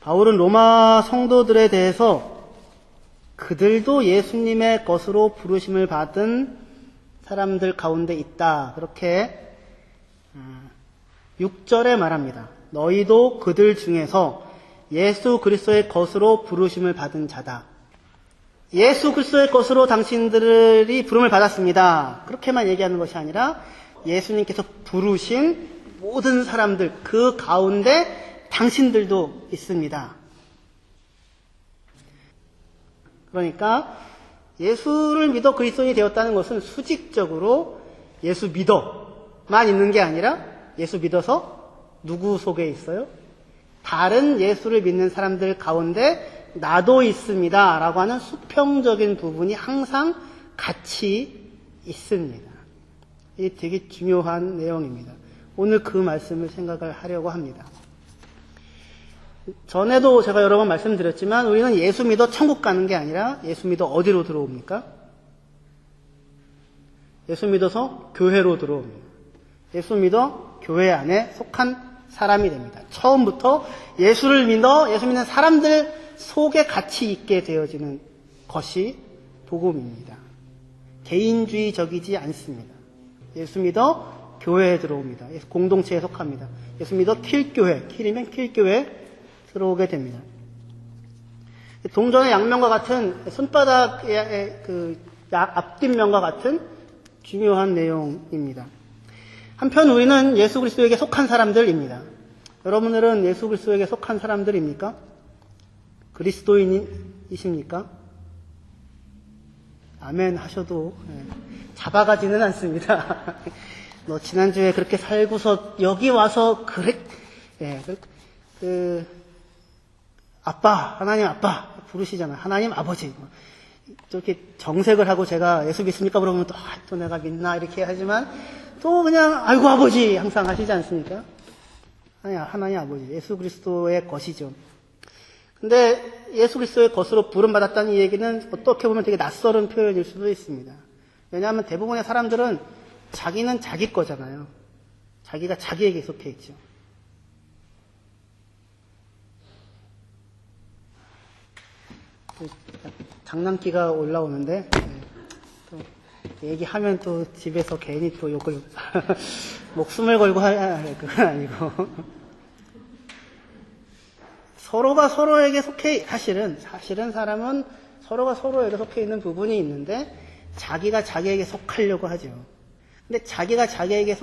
바울은 로마 성도들에 대해서 그들도 예수님의 것으로 부르심을 받은 사람들 가운데 있다. 그렇게 6절에 말합니다. 너희도 그들 중에서 예수 그리스도의 것으로 부르심을 받은 자다. 예수 그리스도의 것으로 당신들이 부름을 받았습니다. 그렇게만 얘기하는 것이 아니라 예수님께서 부르신 모든 사람들, 그 가운데 당신들도 있습니다. 그러니까 예수를 믿어 그리스도인이 되었다는 것은 수직적으로 예수 믿어만 있는 게 아니라 예수 믿어서 누구 속에 있어요? 다른 예수를 믿는 사람들 가운데 나도 있습니다 라고 하는 수평적인 부분이 항상 같이 있습니다. 이게 되게 중요한 내용입니다. 오늘 그 말씀을 생각을 하려고 합니다. 전에도 제가 여러 번 말씀드렸지만 우리는 예수 믿어 천국 가는 게 아니라 예수 믿어 어디로 들어옵니까? 예수 믿어서 교회로 들어옵니다. 예수 믿어 교회 안에 속한 사람이 됩니다. 처음부터 예수를 믿어 예수 믿는 사람들 속에 같이 있게 되어지는 것이 복음입니다. 개인주의적이지 않습니다. 예수 믿어 교회에 들어옵니다. 공동체에 속합니다. 예수 믿어 킬교회, 킬이면 킬교회 들어오게 됩니다. 동전의 양면과 같은 손바닥의 그 앞뒷면과 같은 중요한 내용입니다. 한편 우리는 예수 그리스도에게 속한 사람들입니다. 여러분들은 예수 그리스도에게 속한 사람들입니까? 그리스도인이십니까? 아멘 하셔도 잡아가지는 않습니다. 너 지난주에 그렇게 살고서 여기 와서 그래 아빠, 하나님 아빠 부르시잖아요. 하나님 아버지. 이렇게 정색을 하고 제가 예수 믿습니까? 그러면 또 내가 믿나 이렇게 하지만 또 그냥 아이고 아버지 항상 하시지 않습니까? 하나님 아버지, 예수 그리스도의 것이죠. 근데 예수 그리스도의 것으로 부름받았다는 이 얘기는 어떻게 보면 되게 낯설은 표현일 수도 있습니다. 왜냐하면 대부분의 사람들은 자기는 자기 거잖아요. 자기가 자기에게 속해 있죠. 장난기가 올라오는데 또 얘기하면 또 집에서 괜히 또 욕을 목숨을 걸고 할 그건 아니고 서로가 서로에게 속해 사실은 사람은 서로가 서로에게 속해 있는 부분이 있는데 자기가 자기에게 속하려고 하죠. 근데 자기가 자기에게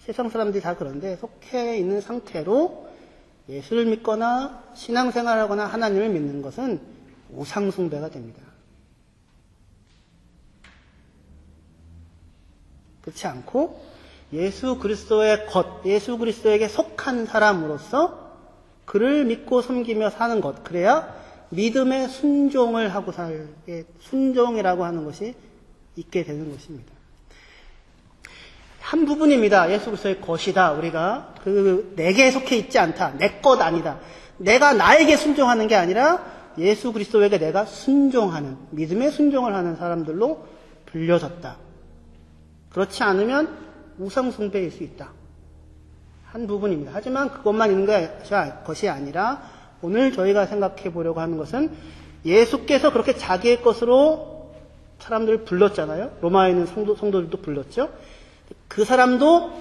세상 사람들이 다 그런데 속해 있는 상태로 예수를 믿거나 신앙생활하거나 하나님을 믿는 것은 우상숭배가 됩니다. 그렇지 않고 예수 그리스도의 것, 예수 그리스도에게 속한 사람으로서 그를 믿고 섬기며 사는 것, 그래야 믿음의 순종을 하고 살게, 순종이라고 하는 것이 있게 되는 것입니다. 한 부분입니다. 예수 그리스도의 것이다. 우리가 내게 속해 있지 않다. 내 것 아니다. 내가 나에게 순종하는 게 아니라 예수 그리스도에게 내가 순종하는, 믿음의 순종을 하는 사람들로 불려졌다. 그렇지 않으면 우상숭배일 수 있다. 한 부분입니다. 하지만 그것만 있는 것이 아니라 오늘 저희가 생각해 보려고 하는 것은 예수께서 그렇게 자기의 것으로 사람들을 불렀잖아요. 로마에 있는 성도들도 불렀죠. 그 사람도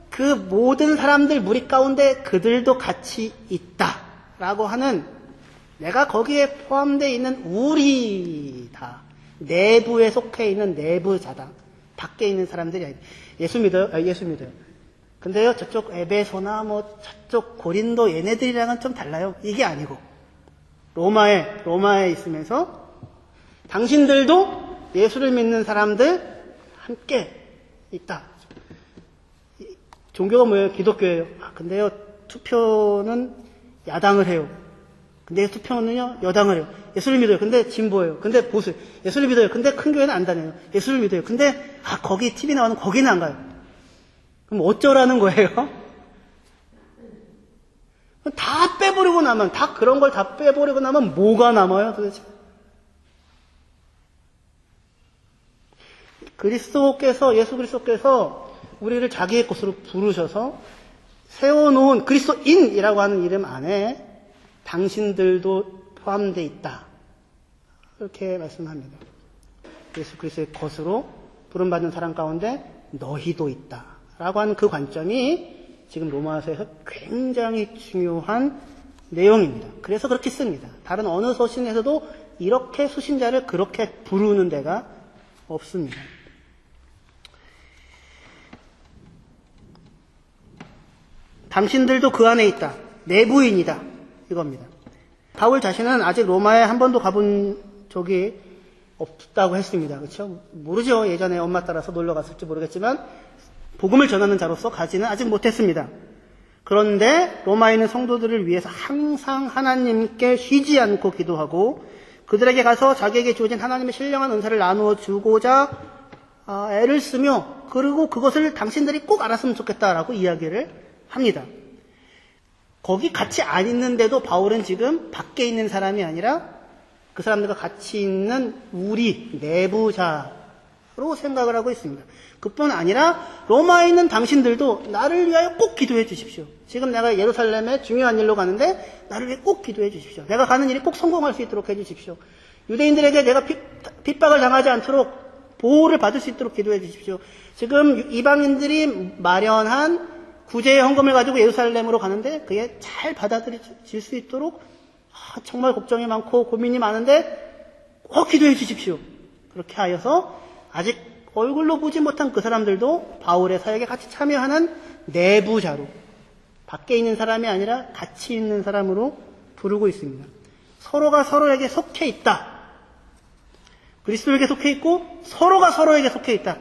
그 모든 사람들 무리 가운데 그들도 같이 있다라고 하는 내가 거기에 포함되어 있는 우리다. 내부에 속해 있는 내부자다. 밖에 있는 사람들이 아니다. 예수 믿어요? 예수 믿어요. 근데요, 저쪽 에베소나 저쪽 고린도 얘네들이랑은 좀 달라요. 이게 아니고 로마에 있으면서 당신들도 예수를 믿는 사람들 함께 있다. 종교가 뭐예요? 기독교예요. 근데요, 투표는 야당을 해요. 근데 투표는요, 여당을 해요. 예수를 믿어요. 근데 진보예요. 근데 보수. 예수를 믿어요. 근데 큰 교회는 안 다녀요. 예수를 믿어요. 근데 거기 TV 나오는 거기는 안 가요. 그럼 어쩌라는 거예요? 다 빼버리고 나면, 다 그런 걸 다 빼버리고 나면 뭐가 남아요, 도대체? 예수 그리스도께서 우리를 자기의 것으로 부르셔서 세워놓은 그리스도인이라고 하는 이름 안에 당신들도 포함되어 있다. 이렇게 말씀합니다. 예수 그리스도의 것으로 부름받는 사람 가운데 너희도 있다. 라고 하는 그 관점이 지금 로마서에서 굉장히 중요한 내용입니다. 그래서 그렇게 씁니다. 다른 어느 서신에서도 이렇게 수신자를 그렇게 부르는 데가 없습니다. 당신들도 그 안에 있다. 내부인이다. 이겁니다. 바울 자신은 아직 로마에 한 번도 가본 적이 없다고 했습니다. 그렇죠? 모르죠. 예전에 엄마 따라서 놀러 갔을지 모르겠지만 복음을 전하는 자로서 가지는 아직 못했습니다. 그런데 로마에 있는 성도들을 위해서 항상 하나님께 쉬지 않고 기도하고 그들에게 가서 자기에게 주어진 하나님의 신령한 은사를 나누어 주고자 애를 쓰며 그리고 그것을 당신들이 꼭 알았으면 좋겠다라고 이야기를 합니다. 거기 같이 안 있는데도 바울은 지금 밖에 있는 사람이 아니라 그 사람들과 같이 있는 우리 내부자로 생각을 하고 있습니다. 그뿐 아니라 로마에 있는 당신들도 나를 위하여 꼭 기도해 주십시오. 지금 내가 예루살렘에 중요한 일로 가는데 나를 위해 꼭 기도해 주십시오. 내가 가는 일이 꼭 성공할 수 있도록 해 주십시오. 유대인들에게 내가 핍박을 당하지 않도록 보호를 받을 수 있도록 기도해 주십시오. 지금 이방인들이 마련한 구제의 헌금을 가지고 예루살렘으로 가는데 그게 잘 받아들여질 수 있도록 정말 걱정이 많고 고민이 많은데 꼭 기도해 주십시오. 그렇게 하여서 아직 얼굴로 보지 못한 그 사람들도 바울의 사역에 같이 참여하는 내부자로 밖에 있는 사람이 아니라 같이 있는 사람으로 부르고 있습니다. 서로가 서로에게 속해 있다. 그리스도에게 속해 있고 서로가 서로에게 속해 있다.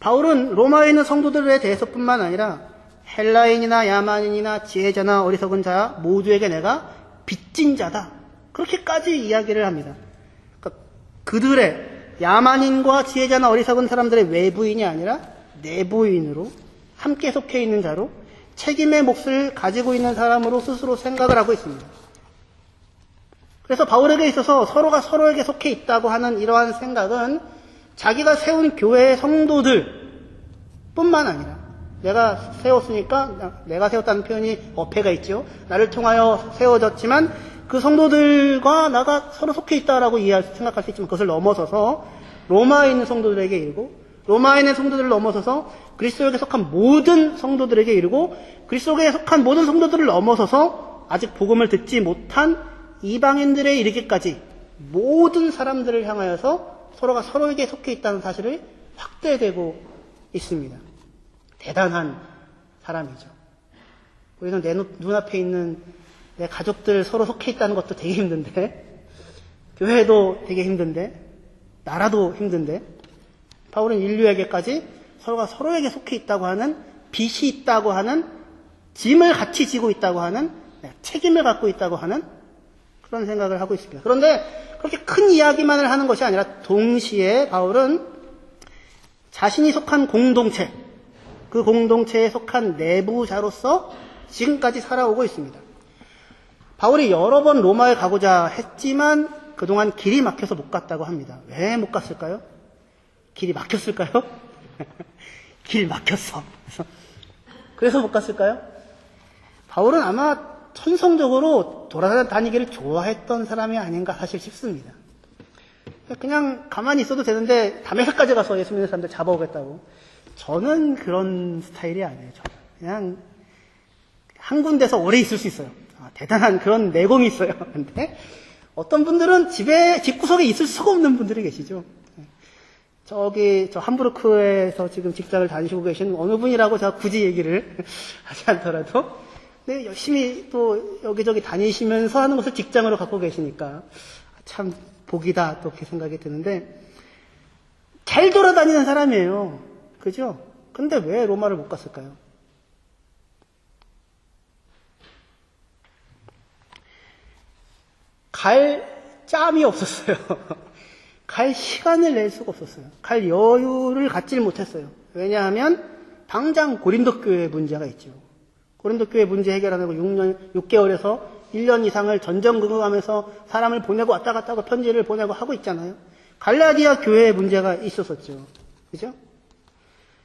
바울은 로마에 있는 성도들에 대해서뿐만 아니라 헬라인이나 야만인이나 지혜자나 어리석은 자 모두에게 내가 빚진 자다. 그렇게까지 이야기를 합니다. 그러니까 그들의 야만인과 지혜자나 어리석은 사람들의 외부인이 아니라 내부인으로 함께 속해 있는 자로 책임의 몫을 가지고 있는 사람으로 스스로 생각을 하고 있습니다. 그래서 바울에게 있어서 서로가 서로에게 속해 있다고 하는 이러한 생각은 자기가 세운 교회의 성도들 뿐만 아니라 내가 세웠으니까 내가 세웠다는 표현이 어폐가 있죠. 나를 통하여 세워졌지만 그 성도들과 나가 서로 속해 있다라고 생각할 수 있지만 그것을 넘어서서 로마에 있는 성도들에게 이르고 로마에 있는 성도들을 넘어서서 그리스도에게 속한 모든 성도들에게 이르고 그리스도에게 속한 모든 성도들을 넘어서서 아직 복음을 듣지 못한 이방인들에 이르기까지 모든 사람들을 향하여서 서로가 서로에게 속해 있다는 사실을 확대되고 있습니다. 대단한 사람이죠. 우리는 내 눈앞에 있는 내 가족들 서로 속해 있다는 것도 되게 힘든데 교회도 되게 힘든데 나라도 힘든데 바울은 인류에게까지 서로가 서로에게 속해 있다고 하는 빚이 있다고 하는 짐을 같이 지고 있다고 하는 책임을 갖고 있다고 하는 그런 생각을 하고 있습니다. 그런데 그렇게 큰 이야기만을 하는 것이 아니라 동시에 바울은 자신이 속한 공동체 그 공동체에 속한 내부자로서 지금까지 살아오고 있습니다. 바울이 여러 번 로마에 가고자 했지만 그동안 길이 막혀서 못 갔다고 합니다. 왜 못 갔을까요? 길이 막혔을까요? 길 막혔어. 그래서 못 갔을까요? 바울은 아마 천성적으로 돌아다니기를 좋아했던 사람이 아닌가 사실 싶습니다. 그냥 가만히 있어도 되는데 다메섹까지 가서 예수 믿는 사람들 잡아오겠다고. 저는 그런 스타일이 아니에요. 그냥 한 군데서 오래 있을 수 있어요. 대단한 그런 내공이 있어요. 근데 어떤 분들은 집구석에 있을 수가 없는 분들이 계시죠. 저 함부르크에서 지금 직장을 다니시고 계신 어느 분이라고 제가 굳이 얘기를 하지 않더라도 네, 열심히 또 여기저기 다니시면서 하는 것을 직장으로 갖고 계시니까 참 복이다 또 이렇게 생각이 드는데 잘 돌아다니는 사람이에요. 그죠? 근데 왜 로마를 못 갔을까요? 갈 짬이 없었어요. 갈 시간을 낼 수가 없었어요. 갈 여유를 갖질 못했어요. 왜냐하면 당장 고린도 교회 문제가 있죠. 고린도 교회 문제 해결하려고 6개월에서 1년 이상을 전전긍긍하면서 사람을 보내고 왔다 갔다 하고 편지를 보내고 하고 있잖아요. 갈라디아 교회에 문제가 있었었죠. 그죠?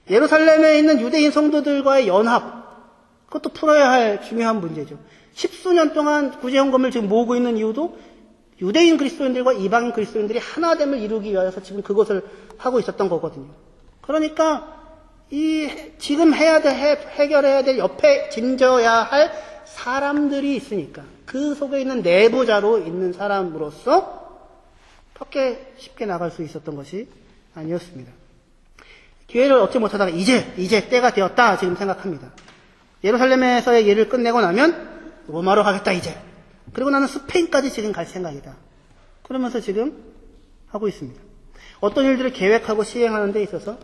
예루살렘에 있는 유대인 성도들과의 연합, 그것도 풀어야 할 중요한 문제죠. 십수년 동안 구제헌금을 지금 모으고 있는 이유도 유대인 그리스도인들과 이방인 그리스도인들이 하나됨을 이루기 위해서 지금 그것을 하고 있었던 거거든요. 그러니까 지금 해결해야 될 옆에 짐져야 할 사람들이 있으니까 그 속에 있는 내부자로 있는 사람으로서 그렇게 쉽게 나갈 수 있었던 것이 아니었습니다. 기회를 얻지 못하다가 이제 때가 되었다 지금 생각합니다. 예루살렘에서의 일을 끝내고 나면 로마로 가겠다 이제. 그리고 나는 스페인까지 지금 갈 생각이다. 그러면서 지금 하고 있습니다. 어떤 일들을 계획하고 시행하는 데 있어서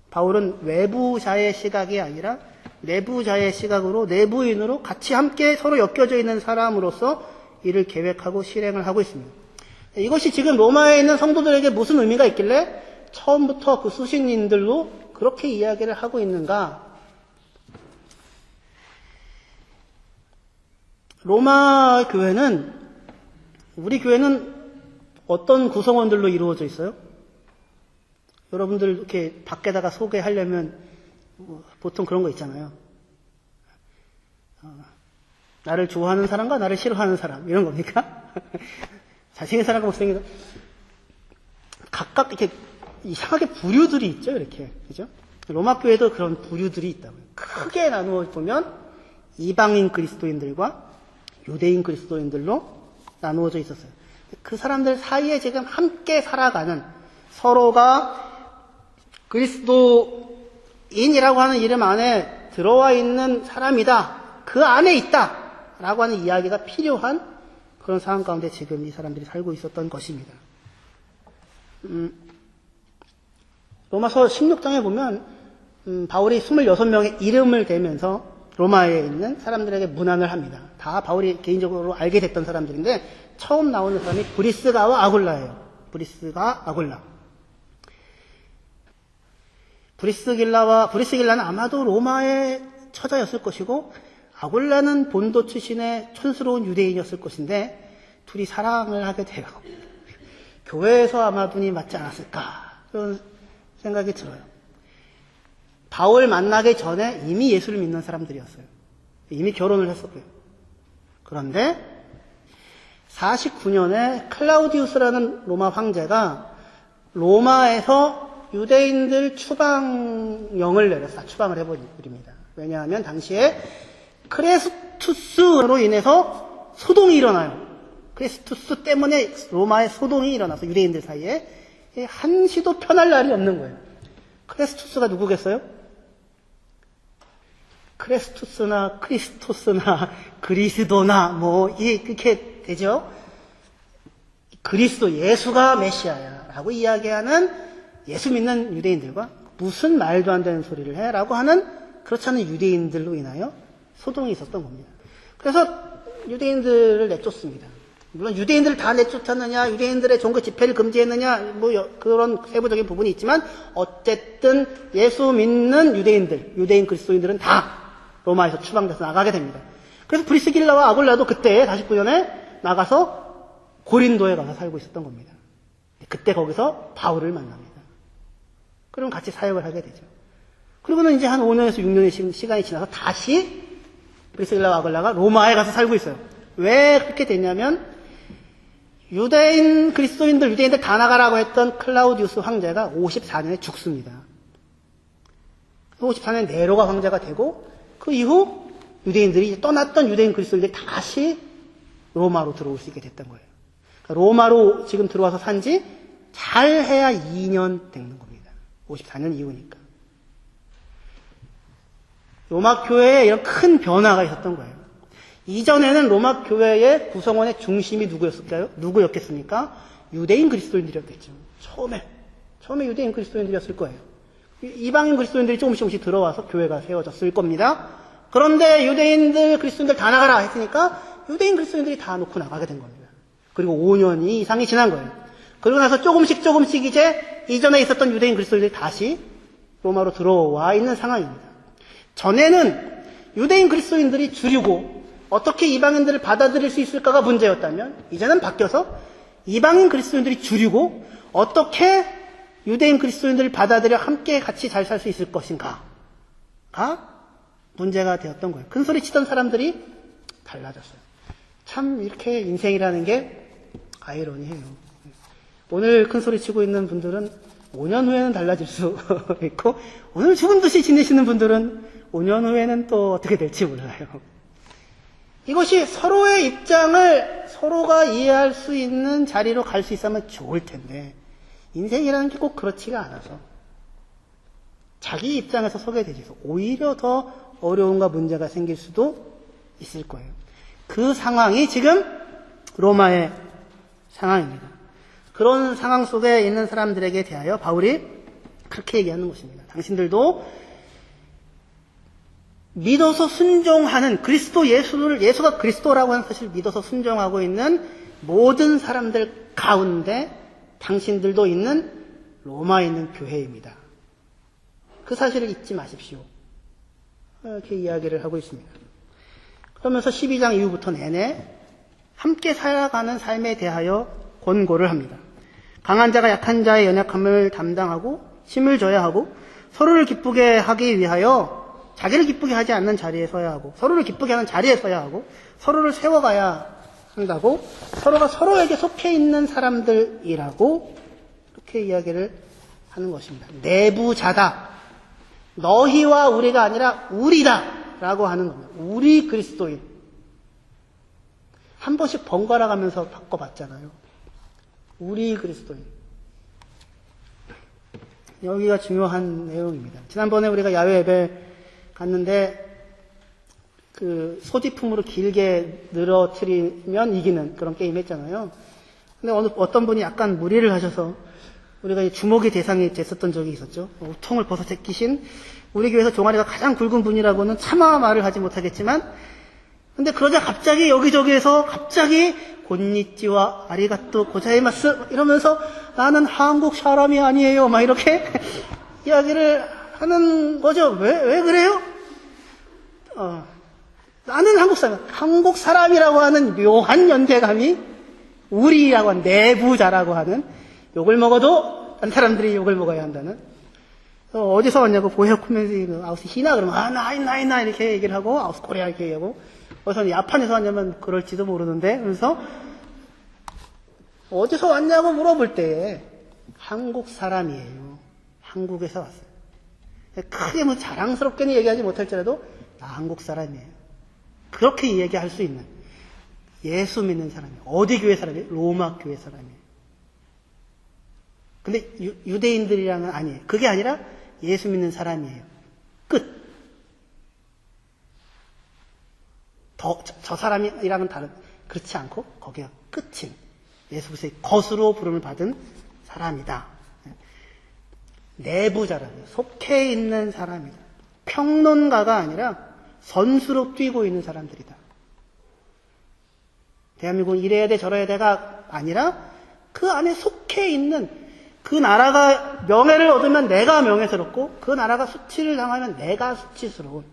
바울은 외부자의 시각이 아니라 내부자의 시각으로 내부인으로 같이 함께 서로 엮여져 있는 사람으로서 일을 계획하고 실행을 하고 있습니다. 이것이 지금 로마에 있는 성도들에게 무슨 의미가 있길래 처음부터 그 수신인들로 그렇게 이야기를 하고 있는가? 로마 교회는, 우리 교회는 어떤 구성원들로 이루어져 있어요? 여러분들 이렇게 밖에다가 소개하려면 보통 그런 거 있잖아요. 나를 좋아하는 사람과 나를 싫어하는 사람, 이런 겁니까? 잘생긴 사람과 못생긴 사람. 각각 이렇게 이상하게 부류들이 있죠, 이렇게. 그죠? 로마 교회도 그런 부류들이 있다고요. 크게 나누어 보면 이방인 그리스도인들과 유대인 그리스도인들로 나누어져 있었어요. 그 사람들 사이에 지금 함께 살아가는, 서로가 그리스도인이라고 하는 이름 안에 들어와 있는 사람이다, 그 안에 있다 라고 하는 이야기가 필요한 그런 상황 가운데 지금 이 사람들이 살고 있었던 것입니다. 로마서 16장에 보면 바울이 26명의 이름을 대면서 로마에 있는 사람들에게 문안을 합니다. 다 바울이 개인적으로 알게 됐던 사람들인데 처음 나오는 사람이 브리스가와 아굴라예요. 브리스가, 아굴라. 브리스길라는 아마도 로마의 처자였을 것이고 아굴라는 본도 출신의 촌스러운 유대인이었을 것인데 둘이 사랑을 하게 돼요. 교회에서 아마 분이 맞지 않았을까 그런 생각이 들어요. 바울 만나기 전에 이미 예수를 믿는 사람들이었어요. 이미 결혼을 했었고요. 그런데 49년에 클라우디우스라는 로마 황제가 로마에서 유대인들 추방령을 내렸어요. 추방을 해버립니다. 왜냐하면 당시에 크레스투스로 인해서 소동이 일어나요. 크레스투스 때문에 로마에 소동이 일어나서 유대인들 사이에 한시도 편할 날이 없는 거예요. 크레스투스가 누구겠어요? 크레스투스나 크리스토스나 그리스도나 이렇게 되죠. 그리스도, 예수가 메시아야 라고 이야기하는 예수 믿는 유대인들과 무슨 말도 안 되는 소리를 해 라고 하는 그렇지 않은 유대인들로 인하여 소동이 있었던 겁니다. 그래서 유대인들을 내쫓습니다. 물론 유대인들을 다 내쫓았느냐, 유대인들의 종교 집회를 금지했느냐, 그런 세부적인 부분이 있지만 어쨌든 예수 믿는 유대인 그리스도인들은 다 로마에서 추방돼서 나가게 됩니다. 그래서 브리스길라와 아굴라도 그때 49년에 나가서 고린도에 가서 살고 있었던 겁니다. 그때 거기서 바울을 만납니다. 그럼 같이 사역을 하게 되죠. 그리고는 이제 한 5년에서 6년의 시간이 지나서 다시 브리스길라와 아굴라가 로마에 가서 살고 있어요. 왜 그렇게 됐냐면 유대인들 다 나가라고 했던 클라우디우스 황제가 54년에 죽습니다. 54년에 네로가 황제가 되고 그 이후 유대인들이 떠났던 유대인 그리스도인들이 다시 로마로 들어올 수 있게 됐던 거예요. 그러니까 로마로 지금 들어와서 산지 잘해야 2년 되는 겁니다. 54년 이후니까. 로마 교회에 이런 큰 변화가 있었던 거예요. 이전에는 로마 교회의 구성원의 중심이 누구였겠습니까? 유대인 그리스도인들이었겠죠. 처음에 유대인 그리스도인들이었을 거예요. 이방인 그리스도인들이 조금씩 들어와서 교회가 세워졌을 겁니다. 그런데 유대인들, 그리스도인들 다 나가라 했으니까 유대인 그리스도인들이 다 놓고 나가게 된 겁니다. 그리고 5년이 이상이 지난 거예요. 그리고 나서 조금씩 이제 이전에 있었던 유대인 그리스도인들이 다시 로마로 들어와 있는 상황입니다. 전에는 유대인 그리스도인들이 줄이고 어떻게 이방인들을 받아들일 수 있을까가 문제였다면 이제는 바뀌어서 이방인 그리스도인들이 줄이고 어떻게 유대인 그리스도인들을 받아들여 함께 같이 잘 살 수 있을 것인가가 문제가 되었던 거예요. 큰 소리 치던 사람들이 달라졌어요. 참 이렇게 인생이라는 게 아이러니해요. 오늘 큰 소리 치고 있는 분들은 5년 후에는 달라질 수 있고, 오늘 죽은 듯이 지내시는 분들은 5년 후에는 또 어떻게 될지 몰라요. 이것이 서로의 입장을 서로가 이해할 수 있는 자리로 갈 수 있으면 좋을 텐데, 인생이라는 게 꼭 그렇지가 않아서 자기 입장에서 서게 되죠. 오히려 더 어려움과 문제가 생길 수도 있을 거예요. 그 상황이 지금 로마의 상황입니다. 그런 상황 속에 있는 사람들에게 대하여 바울이 그렇게 얘기하는 것입니다. 당신들도 믿어서 순종하는 그리스도 예수가 그리스도라고 하는 사실을 믿어서 순종하고 있는 모든 사람들 가운데 당신들도 있는 로마에 있는 교회입니다. 그 사실을 잊지 마십시오. 이렇게 이야기를 하고 있습니다. 그러면서 12장 이후부터 내내 함께 살아가는 삶에 대하여 권고를 합니다. 강한 자가 약한 자의 연약함을 담당하고 힘을 줘야 하고 서로를 기쁘게 하기 위하여 자기를 기쁘게 하지 않는 자리에 서야 하고 서로를 기쁘게 하는 자리에 서야 하고 서로를 세워가야 한다고 서로가 서로에게 속해 있는 사람들이라고 이렇게 이야기를 하는 것입니다. 내부자다. 너희와 우리가 아니라 우리다 라고 하는 겁니다. 우리 그리스도인. 한 번씩 번갈아 가면서 바꿔봤잖아요. 우리 그리스도인. 여기가 중요한 내용입니다. 지난번에 우리가 야외 예배 갔는데 그 소지품으로 길게 늘어뜨리면 이기는 그런 게임 했잖아요. 근데 어떤 분이 약간 무리를 하셔서 우리가 주목의 대상이 됐었던 적이 있었죠. 우통을 벗어 제끼신 우리 교회에서 종아리가 가장 굵은 분이라고는 차마 말을 하지 못하겠지만, 근데 그러자 갑자기 여기저기에서 갑자기 곤니찌와 아리가또 고자이마스 이러면서 나는 한국 사람이 아니에요 막 이렇게 이야기를 하는 거죠. 왜 그래요? 나는 한국 사람이라고 하는 묘한 연대감이 우리라고 하는 내부자라고 하는 욕을 먹어도 다른 사람들이 욕을 먹어야 한다는. 어디서 왔냐고 보헤어 코멘스 아우스 히나 그러면 나이나 이렇게 얘기를 하고 아우스 코리아 이렇게 얘기하고 어디서 야판에서 왔냐면 그럴지도 모르는데 그래서 어디서 왔냐고 물어볼 때 한국 사람이에요. 한국에서 왔어요. 크게 뭐 자랑스럽게는 얘기하지 못할지라도 나 한국 사람이에요. 그렇게 얘기할 수 있는 예수 믿는 사람이에요. 어디 교회 사람이에요? 로마 교회 사람이에요. 근데 유대인들이랑은 아니에요. 그게 아니라 예수 믿는 사람이에요. 끝. 저 사람이랑은 다른, 그렇지 않고 거기가 끝인 예수 그리스도의 것으로 부름을 받은 사람이다. 내부자라고요. 속해 있는 사람이다. 평론가가 아니라 선수로 뛰고 있는 사람들이다. 대한민국은 이래야 돼 저래야 돼가 아니라 그 안에 속해 있는 그 나라가 명예를 얻으면 내가 명예스럽고 그 나라가 수치를 당하면 내가 수치스러운.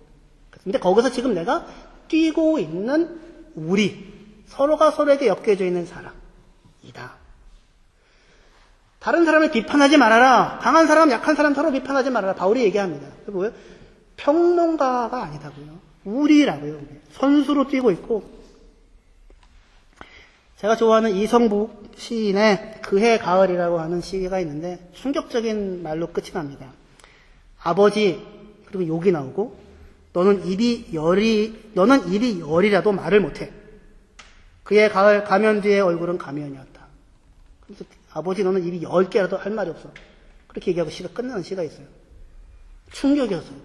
근데 거기서 지금 내가 뛰고 있는 우리 서로가 서로에게 엮여져 있는 사람이다. 다른 사람을 비판하지 말아라. 강한 사람, 약한 사람 서로 비판하지 말아라. 바울이 얘기합니다. 그게 뭐예요? 평론가가 아니다고요. 우리라고요. 선수로 뛰고 있고. 제가 좋아하는 이성북 시인의 그해 가을이라고 하는 시가 있는데 충격적인 말로 끝이 납니다. 아버지 그리고 욕이 나오고 너는 입이 열이라도 말을 못해. 그해 가을 가면 뒤에 얼굴은 가면이었다. 그래서 아버지 너는 입이 10개라도 할 말이 없어. 그렇게 얘기하고 시가 끝나는 시가 있어요. 충격이었어요.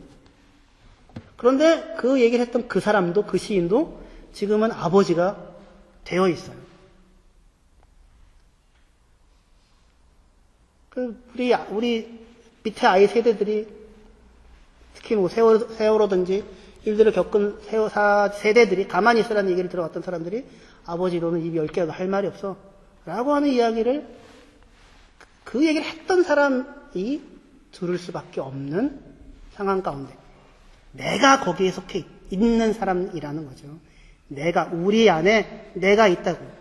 그런데 그 얘기를 했던 그 사람도 그 시인도 지금은 아버지가 되어 있어요. 우리 밑에 아이 세대들이 특히 뭐 세월호든지 일들을 겪은 세대들이 가만히 있으라는 얘기를 들어왔던 사람들이 아버지 너는 입이 10개라도 할 말이 없어 라고 하는 이야기를 그 얘기를 했던 사람이 들을 수밖에 없는 상황 가운데 내가 거기에 속해 있는 사람이라는 거죠. 우리 안에 내가 있다고.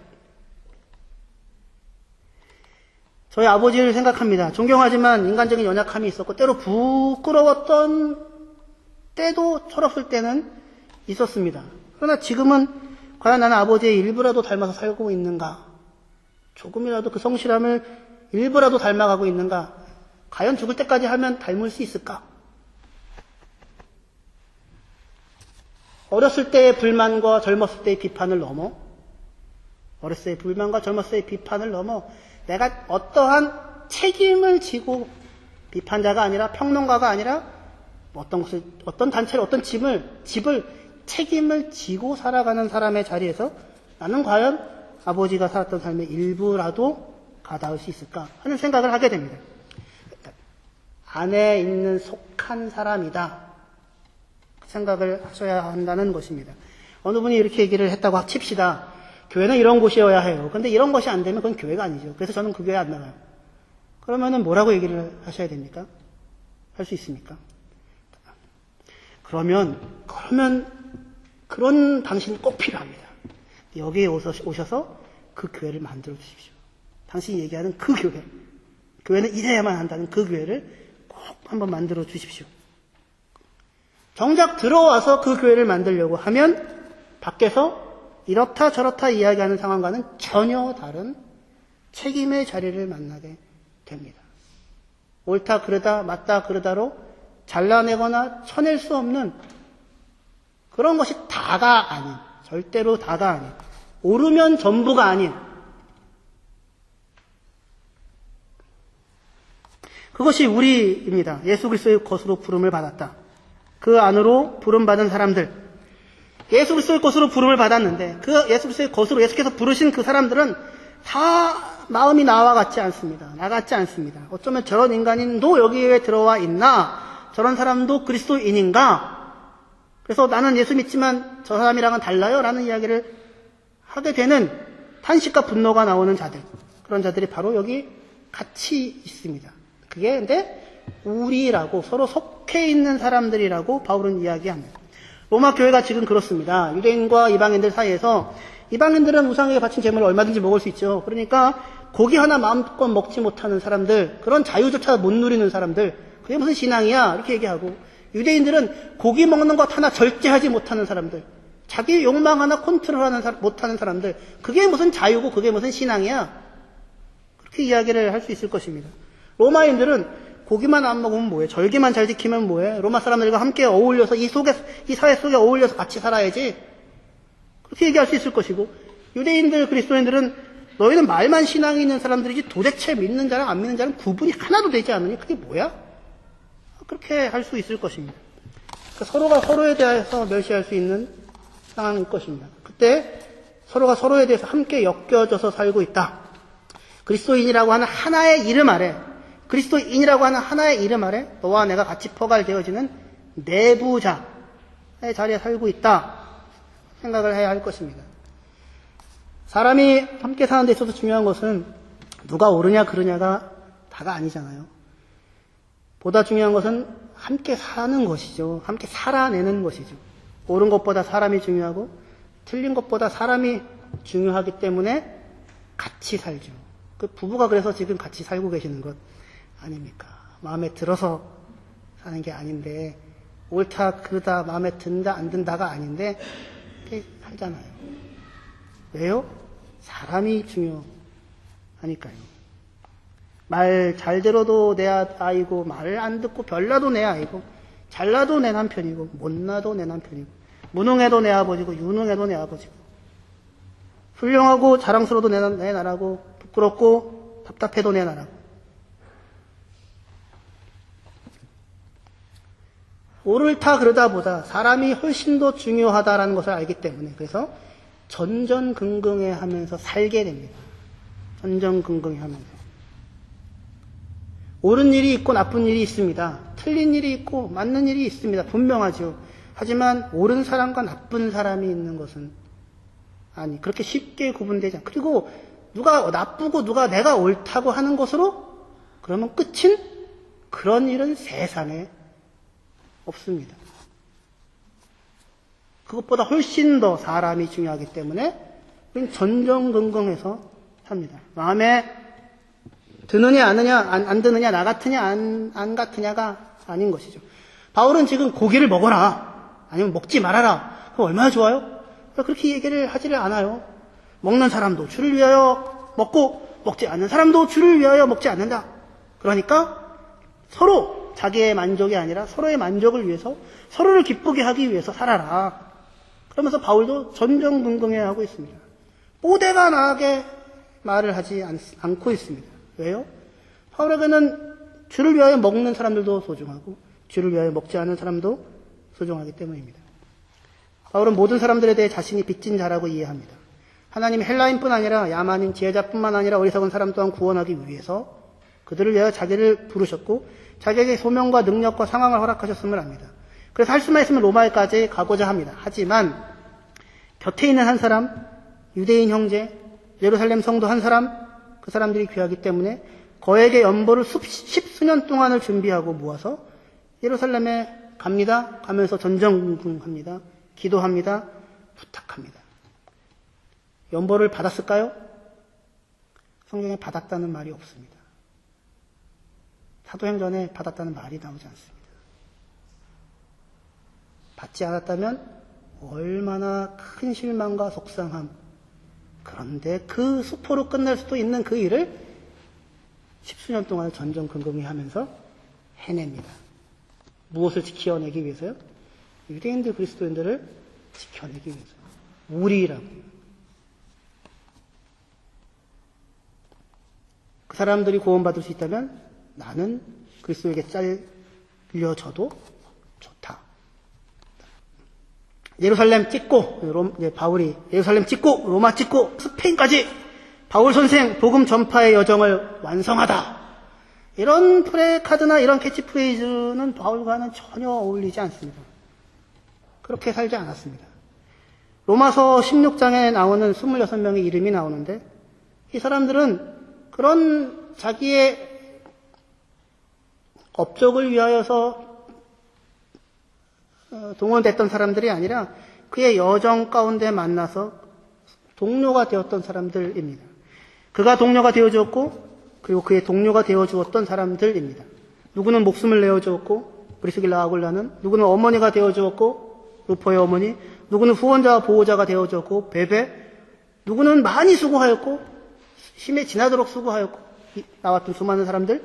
저희 아버지를 생각합니다. 존경하지만 인간적인 연약함이 있었고 때로 부끄러웠던 그때도 철없을 때는 있었습니다. 그러나 지금은 과연 나는 아버지의 일부라도 닮아서 살고 있는가? 조금이라도 그 성실함을 일부라도 닮아가고 있는가? 과연 죽을 때까지 하면 닮을 수 있을까? 어렸을 때의 불만과 젊었을 때의 비판을 넘어 어렸을 때의 불만과 젊었을 때의 비판을 넘어 내가 어떠한 책임을 지고 비판자가 아니라 평론가가 아니라 어떤 단체를 어떤 집을 책임을 지고 살아가는 사람의 자리에서 나는 과연 아버지가 살았던 삶의 일부라도 가닿을 수 있을까 하는 생각을 하게 됩니다. 안에 있는 속한 사람이다. 그 생각을 하셔야 한다는 것입니다. 어느 분이 이렇게 얘기를 했다고 칩시다. 교회는 이런 곳이어야 해요. 그런데 이런 것이 안 되면 그건 교회가 아니죠. 그래서 저는 그 교회 안 나가요. 그러면은 뭐라고 얘기를 하셔야 됩니까? 할 수 있습니까? 그러면 그런 당신은 꼭 필요합니다. 여기에 오셔서 그 교회를 만들어 주십시오. 당신이 얘기하는 그 교회는 이래야만 한다는 그 교회를 꼭 한번 만들어 주십시오. 정작 들어와서 그 교회를 만들려고 하면 밖에서 이렇다 저렇다 이야기하는 상황과는 전혀 다른 책임의 자리를 만나게 됩니다. 옳다 그르다 맞다 그르다로 잘라내거나 쳐낼 수 없는 그런 것이 다가 아닌, 절대로 다가 아닌, 옳으면 전부가 아닌, 그것이 우리입니다. 예수 그리스도의 것으로 부름을 받았다. 그 안으로 부름받은 사람들, 예수 그리스도의 것으로 부름을 받았는데 그 예수 그리스도의 것으로 예수께서 부르신 그 사람들은 다 마음이 나와 같지 않습니다. 나 같지 않습니다. 어쩌면 저런 인간인도 여기에 들어와 있나? 저런 사람도 그리스도인인가? 그래서 나는 예수 믿지만 저 사람이랑은 달라요? 라는 이야기를 하게 되는 탄식과 분노가 나오는 자들, 그런 자들이 바로 여기 같이 있습니다. 그게 근데 우리라고, 서로 속해 있는 사람들이라고 바울은 이야기합니다. 로마 교회가 지금 그렇습니다. 유대인과 이방인들 사이에서 이방인들은 우상에게 바친 재물을 얼마든지 먹을 수 있죠. 그러니까 고기 하나 마음껏 먹지 못하는 사람들, 그런 자유조차 못 누리는 사람들, 그게 무슨 신앙이야? 이렇게 얘기하고, 유대인들은 고기 먹는 것 하나 절제하지 못하는 사람들, 자기 욕망 하나 컨트롤하는 못하는 사람들, 그게 무슨 자유고 그게 무슨 신앙이야? 그렇게 이야기를 할 수 있을 것입니다. 로마인들은 고기만 안 먹으면 뭐해? 절기만 잘 지키면 뭐해? 로마 사람들과 함께 어울려서 이 사회 속에 어울려서 같이 살아야지. 그렇게 얘기할 수 있을 것이고, 유대인들, 그리스도인들은 너희는 말만 신앙이 있는 사람들이지 도대체 믿는 자랑 안 믿는 자랑 구분이 하나도 되지 않으니 그게 뭐야? 그렇게 할 수 있을 것입니다. 그러니까 서로가 서로에 대해서 멸시할 수 있는 상황일 것입니다. 그때 서로가 서로에 대해서 함께 엮여져서 살고 있다. 그리스도인이라고 하는 하나의 이름 아래, 그리스도인이라고 하는 하나의 이름 아래 너와 내가 같이 포괄되어지는 내부자의 자리에 살고 있다 생각을 해야 할 것입니다. 사람이 함께 사는 데 있어서 중요한 것은 누가 옳으냐 그르냐가 다가 아니잖아요. 보다 중요한 것은 함께 사는 것이죠. 함께 살아내는 것이죠. 옳은 것보다 사람이 중요하고 틀린 것보다 사람이 중요하기 때문에 같이 살죠. 그 부부가 그래서 지금 같이 살고 계시는 것 아닙니까? 마음에 들어서 사는 게 아닌데, 옳다 그르다 마음에 든다 안 든다가 아닌데 이렇게 살잖아요. 왜요? 사람이 중요하니까요. 말 잘 들어도 내 아이고, 말을 안 듣고 별나도 내 아이고, 잘나도 내 남편이고, 못나도 내 남편이고, 무능해도 내 아버지고, 유능해도 내 아버지고, 훌륭하고 자랑스러워도 내 나라고, 부끄럽고 답답해도 내 나라고. 옳다 그러다보다 사람이 훨씬 더 중요하다라는 것을 알기 때문에, 그래서 전전긍긍해 하면서 살게 됩니다. 전전긍긍해 하면서. 옳은 일이 있고 나쁜 일이 있습니다. 틀린 일이 있고 맞는 일이 있습니다. 분명하죠. 하지만 옳은 사람과 나쁜 사람이 있는 것은 그렇게 쉽게 구분되지 않고, 그리고 누가 나쁘고 누가 내가 옳다고 하는 것으로 그러면 끝인 그런 일은 세상에 없습니다. 그것보다 훨씬 더 사람이 중요하기 때문에 우리는 전전긍긍해서 삽니다. 마음에 드느냐 안 드느냐, 나 같으냐 안 같으냐가 아닌 것이죠. 바울은 지금 고기를 먹어라, 아니면 먹지 말아라. 그럼 얼마나 좋아요? 그렇게 얘기를 하지를 않아요. 먹는 사람도 주를 위하여 먹고, 먹지 않는 사람도 주를 위하여 먹지 않는다. 그러니까 서로 자기의 만족이 아니라 서로의 만족을 위해서, 서로를 기쁘게 하기 위해서 살아라. 그러면서 바울도 전전긍긍해야 하고 있습니다. 뽀대가 나게 말을 하지 않고 있습니다. 왜요? 바울에게는 주를 위하여 먹는 사람들도 소중하고 주를 위하여 먹지 않는 사람도 소중하기 때문입니다. 바울은 모든 사람들에 대해 자신이 빚진 자라고 이해합니다. 하나님이 헬라인뿐 아니라 야만인, 지혜자뿐만 아니라 어리석은 사람 또한 구원하기 위해서 그들을 위하여 자기를 부르셨고 자기에게 소명과 능력과 상황을 허락하셨음을 압니다. 그래서 할 수만 있으면 로마에까지 가고자 합니다. 하지만 곁에 있는 한 사람, 유대인 형제, 예루살렘 성도 한 사람, 그 사람들이 귀하기 때문에 거액의 연보를 십수년 동안을 준비하고 모아서 예루살렘에 갑니다. 가면서 전전긍긍합니다. 기도합니다. 부탁합니다. 연보를 받았을까요? 성경에 받았다는 말이 없습니다. 사도행전에 받았다는 말이 나오지 않습니다. 받지 않았다면 얼마나 큰 실망과 속상함. 그런데 그 수포로 끝날 수도 있는 그 일을 십수년 동안 전전긍긍히 하면서 해냅니다. 무엇을 지켜내기 위해서요? 유대인들, 그리스도인들을 지켜내기 위해서. 우리라고요. 그 사람들이 구원받을 수 있다면 나는 그리스도에게 잘려져도 좋다. 예루살렘 찍고, 바울이 예루살렘 찍고, 로마 찍고, 스페인까지 바울 선생 복음 전파의 여정을 완성하다. 이런 프레카드나 이런 캐치프레이즈는 바울과는 전혀 어울리지 않습니다. 그렇게 살지 않았습니다. 로마서 16장에 나오는 26명의 이름이 나오는데 이 사람들은 그런 자기의 업적을 위하여서 동원됐던 사람들이 아니라 그의 여정 가운데 만나서 동료가 되었던 사람들입니다. 그가 동료가 되어주었고 그리고 그의 동료가 되어주었던 사람들입니다. 누구는 목숨을 내어주었고 브리스길라 아굴라는, 누구는 어머니가 되어주었고 루포의 어머니, 누구는 후원자와 보호자가 되어주었고 베베, 누구는 많이 수고하였고 힘에 지나도록 수고하였고 나왔던 수많은 사람들,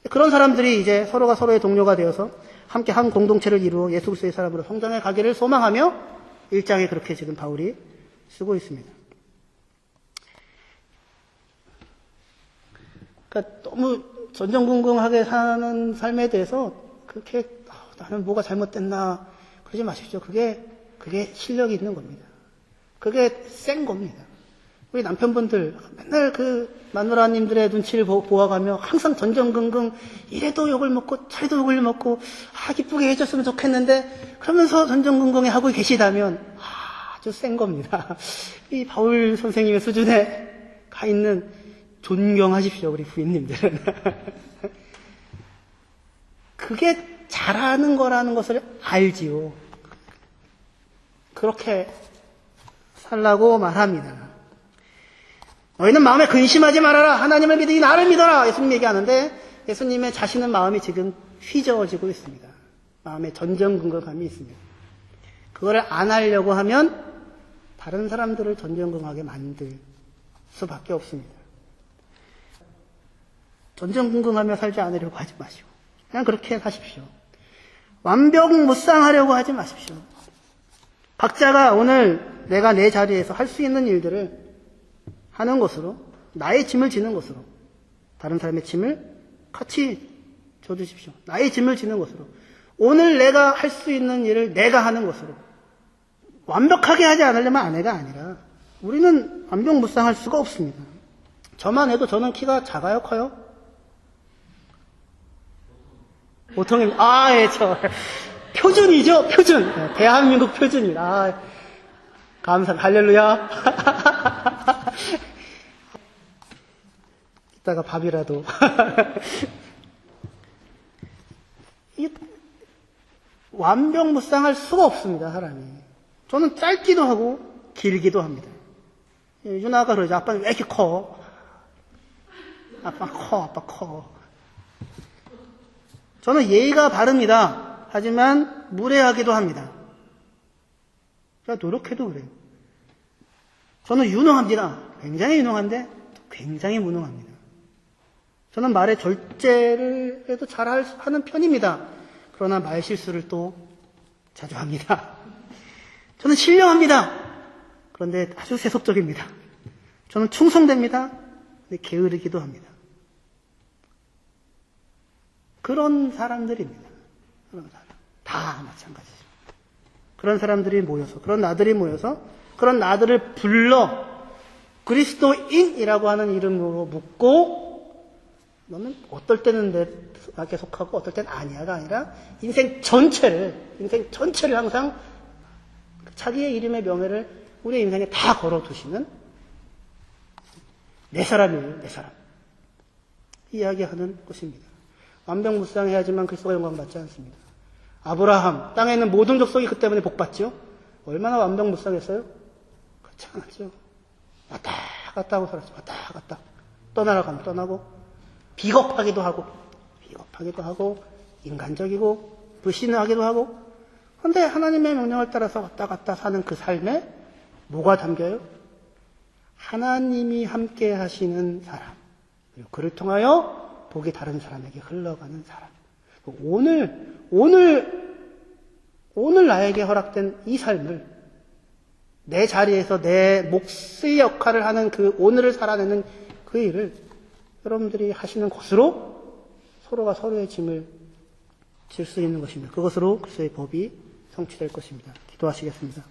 그런 사람들이 이제 서로가 서로의 동료가 되어서 함께 한 공동체를 이루어 예수 그리스도의 사람으로 성장해 가기를 소망하며 1장에 그렇게 지금 바울이 쓰고 있습니다. 그러니까 너무 전전긍긍하게 사는 삶에 대해서 그렇게 나는 뭐가 잘못됐나 그러지 마십시오. 그게 실력이 있는 겁니다. 그게 센 겁니다. 우리 남편분들 맨날 그 마누라님들의 눈치를 보아가며 항상 전전긍긍, 이래도 욕을 먹고 저래도 욕을 먹고 기쁘게 해줬으면 좋겠는데 그러면서 전전긍긍해 하고 계시다면 아주 센 겁니다. 이 바울 선생님의 수준에 가 있는, 존경하십시오, 우리 부인님들은. 그게 잘하는 거라는 것을 알지요. 그렇게 살라고 말합니다. 너희는 마음에 근심하지 말아라. 하나님을 믿으니 나를 믿어라. 예수님 얘기하는데 예수님의 자신은 마음이 지금 휘저어지고 있습니다. 마음에 전전긍긍함이 있습니다. 그거를 안 하려고 하면 다른 사람들을 전전긍긍하게 만들 수밖에 없습니다. 전전긍긍하며 살지 않으려고 하지 마시고 그냥 그렇게 사십시오. 완벽무쌍하려고 하지 마십시오. 각자가 오늘 내가 내 자리에서 할 수 있는 일들을 하는 것으로, 나의 짐을 지는 것으로, 다른 사람의 짐을 같이 져주십시오. 나의 짐을 지는 것으로, 오늘 내가 할 수 있는 일을 내가 하는 것으로, 완벽하게 하지 않으려면 아내가 아니라 우리는 완벽무쌍할 수가 없습니다. 저만 해도 저는 키가 작아요, 커요? 보통은 예, 표준이죠, 표준. 네, 대한민국 표준이다. 감사합니다. 할렐루야. 이따가 밥이라도. 완벽무쌍할 수가 없습니다, 사람이. 저는 짧기도 하고 길기도 합니다. 유나가 그러죠. 아빠는 왜 이렇게 커? 아빠 커. 저는 예의가 바릅니다. 하지만 무례하기도 합니다. 제가 노력해도 그래요. 저는 유능합니다. 굉장히 유능한데 굉장히 무능합니다. 저는 말의 절제를 해도 잘 하는 편입니다. 그러나 말 실수를 또 자주 합니다. 저는 신령합니다. 그런데 아주 세속적입니다. 저는 충성됩니다. 근데 게으르기도 합니다. 그런 사람들입니다. 그런 사람. 다 마찬가지죠. 그런 사람들이 모여서, 그런 나들이 모여서, 그런 나들을 불러 그리스도인이라고 하는 이름으로 묻고, 너는 어떨 때는 나에게 속하고 어떨 때는 아니야가 아니라 인생 전체를 항상 자기의 이름의 명예를 우리의 인생에 다 걸어두시는 내 사람이에요, 내 사람. 이야기하는 것입니다. 완벽무쌍해야지만 그리스도가 영광받지 않습니다. 아브라함, 땅에 있는 모든 족속이 그 때문에 복받죠? 얼마나 완벽무쌍했어요? 그렇지 않았죠. 왔다 갔다 하고 살았죠. 왔다 갔다. 떠나러 가면 떠나고, 비겁하기도 하고, 인간적이고, 불신하기도 하고, 그런데 하나님의 명령을 따라서 왔다 갔다 사는 그 삶에 뭐가 담겨요? 하나님이 함께 하시는 사람, 그리고 그를 통하여 복이 다른 사람에게 흘러가는 사람. 오늘 나에게 허락된 이 삶을 내 자리에서 내 몫의 역할을 하는 그 오늘을 살아내는 그 일을 여러분들이 하시는 것으로 서로가 서로의 짐을 질 수 있는 것입니다. 그것으로 그리스도의 법이 성취될 것입니다. 기도하시겠습니다.